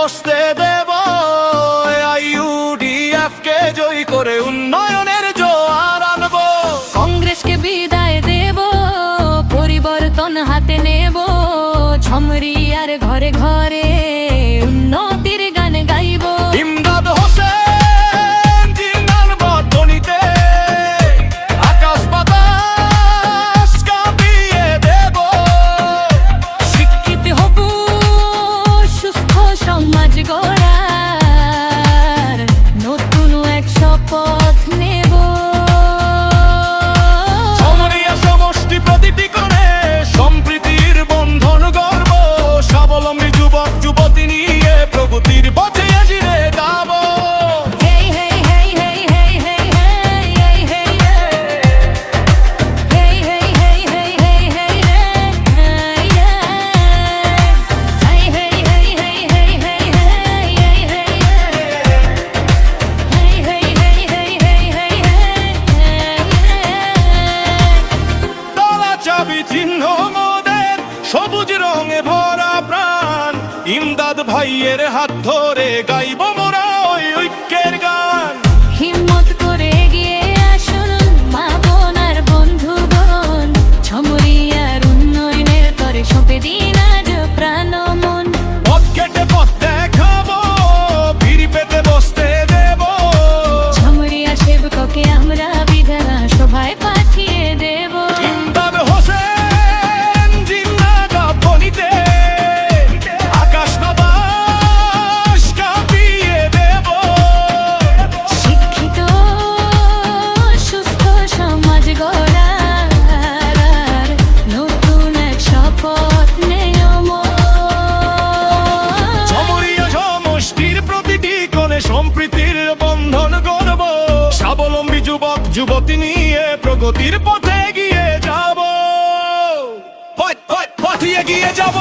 বসতে দেব। IUDF কে জয় করে উন্নয়নের জোয়ার আনবো। কংগ্রেসকে বিদায় দেব, পরিবর্তন হাতে নেব। ঝমরিয়ার ঘরে ঘরে উন্নতির গান গাইব। ইমদাদ হোসেন জিন্দাবাদ ধ্বনিতে আকাশ বাতাস কাঁপিয়ে দেব। শিক্ষিত হব, সুস্থ সমাজ গড়ার নতুন এক শপথ নেব। ঝমরিয়া সমষ্টি প্রতিটি করে সম্প্রীতির বন্ধন গর্ব। স্বাবলম্বী যুবক যুবতী নিয়ে প্রগতির পথে এগিয়ে যাব। হেই হেই হেই হেই হেই হেই হেই হেই হেই হেই হেই হেই হেই হেই দলা চাবি চিহ্ন মোদের সবুজ রঙে ভরা প্রাণ। ইমদাদ ভাইয়ের হাত ধরে গাইব মোরা ওই ঐক্যের গান। হিম্মত করে এগিয়ে আসুন মা বোন আর বন্ধুগণ। ঝমরিয়ার উন্নয়নের তরে সঁপে দিন আজ প্রাণ মন। পথ কেটে পথ দেখাবো, ভিড় পেতে বসতে দেব। ঝমরিয়া সেবককে আমরা বিধানা সভায় পাঠিয়ে দেব। ইমদাদ হোসেন জিন্দাবাদ ধ্বনিতে আকাশ বাতাস কাঁপিয়ে দেব। শিক্ষিত সুস্থ সমাজ গড়ার নতুন এক শপথ নেব। ঝমরিয়া সমষ্টির প্রতিটি কোণে সম্প্রীতির বন্ধন গড়ব। স্বাবলম্বী যুবক যুবতী নিয়ে প্রগতির পথে এগিয়ে যাব। পথে এগিয়ে যাব।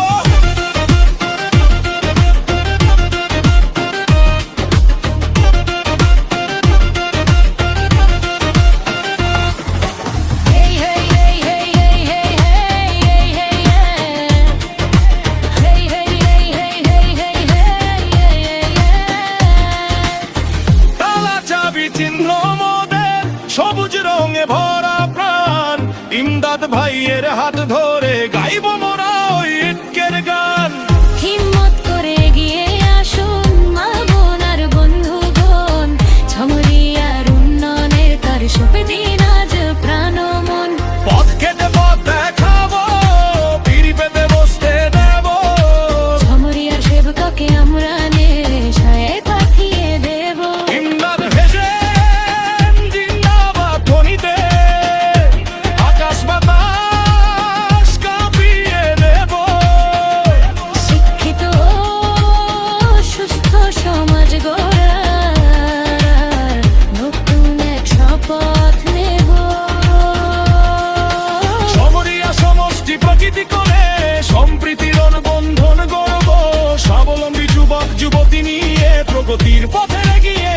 হেই হেই হেই হেই হেই হেই হেই হেই হেই হেই হেই হেই হেই হেই তালা চাবি চিহ্ন মোদের সবুজ রঙে ভরা প্রাণ। ইমদাদ ভাইয়ের হাত ধরে গাইব মোরা ওই ঐক্যের গান। হিম্মত করে এগিয়ে আসুন মা বোন আর বন্ধুগণ। ঝমরিয়ার উন্নয়নের তরে সঁপে দিন আজ প্রাণ মন। পথ কেটে পথ দেখাবো, ভিড় পেতে বসতে দেব। ঝমরিয়ার সেবককে আমরা নেশায় পাঠিয়ে দেব। ইমদাদ হোসেন জিন্দাবাদ ধ্বনিতে আকাশ বাতাস কাঁপিয়ে দেব। শিক্ষিত সুস্থ সমাজ গড়ার নতুন এক শপথ নেব। ঝমরিয়া সমষ্টি প্রকৃতি করে সম্প্রীতির বন্ধন গড়ব। স্বাবলম্বী যুবক যুবতী নিয়ে প্রগতির পথে এগিয়ে